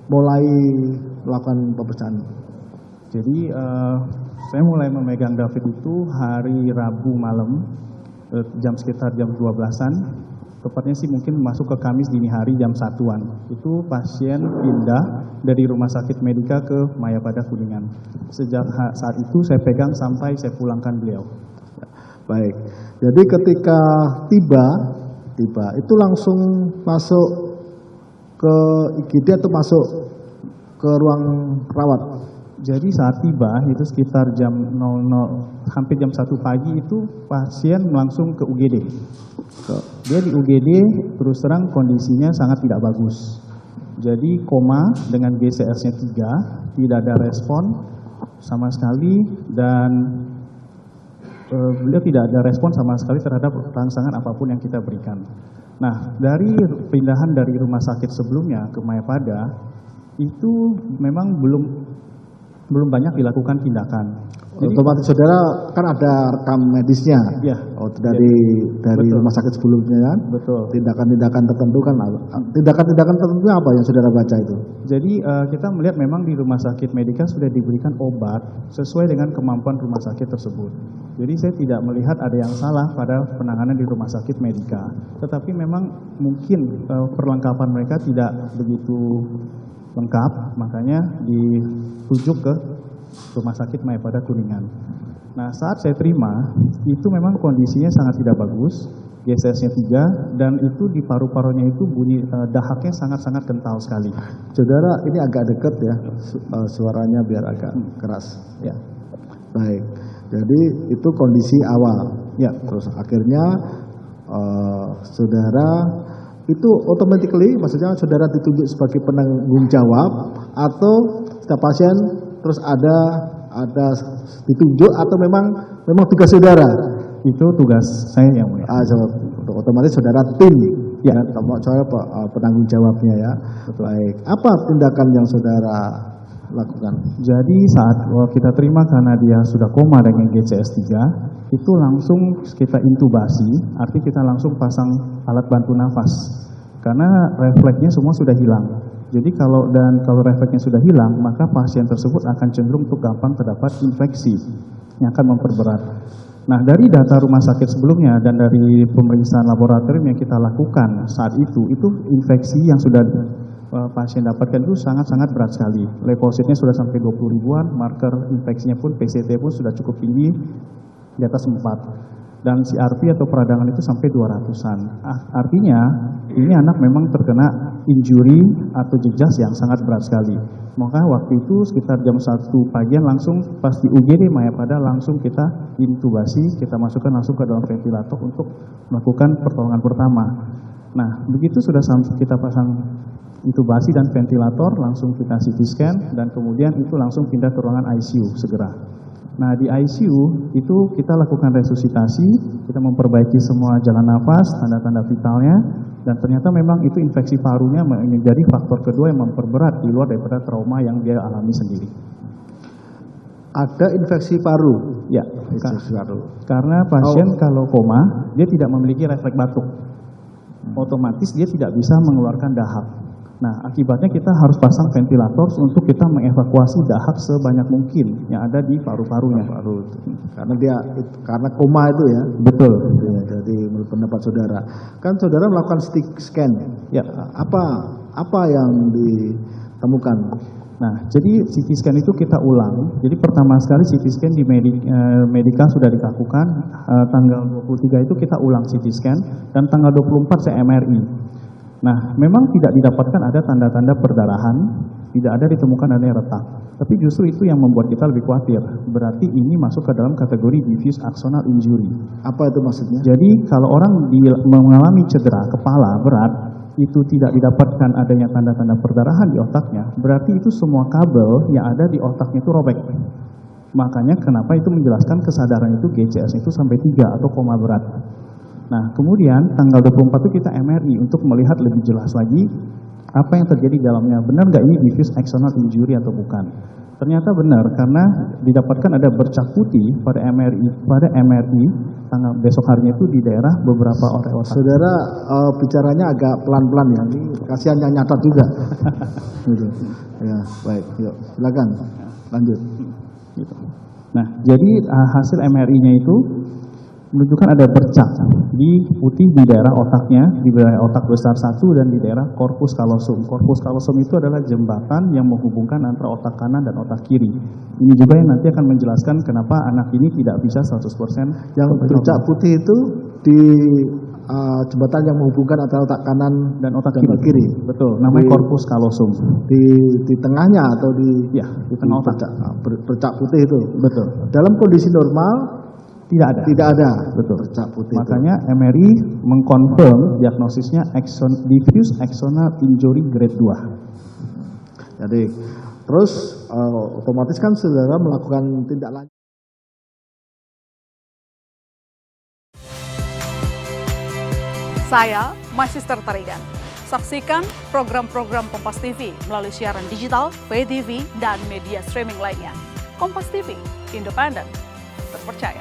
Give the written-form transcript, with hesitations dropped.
mulai melakukan pemeriksaan? Jadi saya mulai memegang David itu hari Rabu malam, sekitar jam 12-an. Tepatnya sih mungkin masuk ke Kamis dini hari jam 1-an. Itu pasien pindah dari Rumah Sakit Medika ke Mayapada Kuningan. Sejak saat itu saya pegang sampai saya pulangkan beliau. Baik, jadi ketika tiba itu langsung masuk ke IGD atau masuk ke ruang rawat? Jadi saat tiba itu sekitar jam 00, hampir jam 1 pagi itu pasien langsung ke UGD. Dia di UGD terus terang kondisinya sangat tidak bagus. Jadi koma dengan GCS-nya 3, tidak ada respon sama sekali dan beliau tidak ada respon sama sekali terhadap rangsangan apapun yang kita berikan. Nah, dari pindahan dari rumah sakit sebelumnya ke Mayapada itu memang belum banyak dilakukan tindakan. Jadi, otomatis saudara kan ada rekam medisnya, ya, dari rumah sakit sebelumnya kan? Betul. Tindakan-tindakan tertentu kan, tindakan-tindakan tertentu apa yang saudara baca itu? Jadi kita melihat memang di rumah sakit Medika sudah diberikan obat sesuai dengan kemampuan rumah sakit tersebut. Jadi saya tidak melihat ada yang salah pada penanganan di rumah sakit Medika. Tetapi memang mungkin perlengkapan mereka tidak begitu lengkap, makanya dirujuk ke Rumah Sakit Mayapada Kuningan. Nah, saat saya terima, itu memang kondisinya sangat tidak bagus, GCS-nya 3, dan itu di paru-parunya itu bunyi dahaknya sangat-sangat kental sekali. Saudara, ini agak dekat ya, suaranya biar agak keras. Ya. Baik, jadi itu kondisi awal. Ya. Terus akhirnya saudara itu automatically, maksudnya saudara ditunjuk sebagai penanggung jawab atau setiap pasien terus ada ditunjuk atau memang tugas saudara? Itu tugas saya yang mulia. Otomatis saudara tim, ya, saya penanggung jawabnya ya. Betul. Baik, apa tindakan yang saudara lakukan? Jadi saat kita terima karena dia sudah koma dengan GCS 3, itu langsung kita intubasi, arti kita langsung pasang alat bantu nafas. Karena refleksnya semua sudah hilang. Jadi kalau refleksnya sudah hilang, maka pasien tersebut akan cenderung untuk gampang terdapat infeksi yang akan memperberat. Nah, dari data rumah sakit sebelumnya dan dari pemeriksaan laboratorium yang kita lakukan saat itu infeksi yang sudah pasien dapatkan itu sangat-sangat berat sekali. Leukositnya sudah sampai 20 ribuan, marker infeksinya pun PCT pun sudah cukup tinggi, di atas 4. Dan CRP atau peradangan itu sampai 200-an. Artinya ini anak memang terkena injury atau jejas yang sangat berat sekali. Maka waktu itu sekitar jam 1 pagian langsung pas di UGD Mayapada langsung kita intubasi, kita masukkan langsung ke dalam ventilator untuk melakukan pertolongan pertama. Nah, begitu sudah kita pasang intubasi dan ventilator, langsung kita CT scan dan kemudian itu langsung pindah ke ruangan ICU segera. Nah, di ICU itu kita lakukan resusitasi, kita memperbaiki semua jalan nafas, tanda-tanda vitalnya, dan ternyata memang itu infeksi parunya menjadi faktor kedua yang memperberat di luar daripada trauma yang dia alami sendiri. Ada infeksi paru? Ya, infeksi paru. Karena pasien kalau koma, dia tidak memiliki refleks batuk. Otomatis dia tidak bisa mengeluarkan dahak. Nah, akibatnya kita harus pasang ventilator untuk kita mengevakuasi dahak sebanyak mungkin yang ada di paru-parunya. Karena koma itu ya. Betul. Ya, jadi menurut pendapat saudara, kan saudara melakukan CT scan. Ya. Apa yang ditemukan? Nah, jadi CT scan itu kita ulang. Jadi pertama sekali CT scan di Medika sudah dilakukan, tanggal 23 itu kita ulang CT scan dan tanggal 24 saya MRI. Nah, memang tidak didapatkan ada tanda-tanda perdarahan, tidak ada ditemukan adanya retak. Tapi justru itu yang membuat kita lebih khawatir. Berarti ini masuk ke dalam kategori diffuse axonal injury. Apa itu maksudnya? Jadi kalau orang mengalami cedera kepala berat, itu tidak didapatkan adanya tanda-tanda perdarahan di otaknya, berarti itu semua kabel yang ada di otaknya itu robek. Makanya kenapa itu menjelaskan kesadaran itu GCS itu sampai 3 atau koma berat. Nah, kemudian tanggal 24 itu kita MRI untuk melihat lebih jelas lagi apa yang terjadi di dalamnya. Benar nggak ini diffuse axonal injury atau bukan? Ternyata benar karena didapatkan ada bercak putih pada MRI tanggal besok harinya itu di daerah beberapa area otak. Saudara bicaranya agak pelan-pelan ya, ini kasihan yang nyatat juga. Gitu. Ya, baik, yuk silakan lanjut. Gitu. Nah, jadi hasil MRI-nya itu menunjukkan ada bercak di putih di daerah otaknya, di daerah otak besar 1 dan di daerah corpus callosum. Corpus callosum itu adalah jembatan yang menghubungkan antara otak kanan dan otak kiri. Ini juga yang nanti akan menjelaskan kenapa anak ini tidak bisa 100% Yang bercak putih itu di jembatan yang menghubungkan antara otak kanan dan otak kiri. Betul, namanya corpus callosum. Di tengahnya atau di tengah otak. Bercak putih itu. Betul. Dalam kondisi normal Tidak ada. Betul. Bercak putih. Makanya itu. MRI mengkonfirm diagnosisnya diffuse axonal injury grade 2. Jadi terus otomatis kan saudara melakukan tindak lanjut. Saya Magister Tarigan. Saksikan program-program Kompas TV melalui siaran digital, pay TV, dan media streaming lainnya. Kompas TV, independen, terpercaya.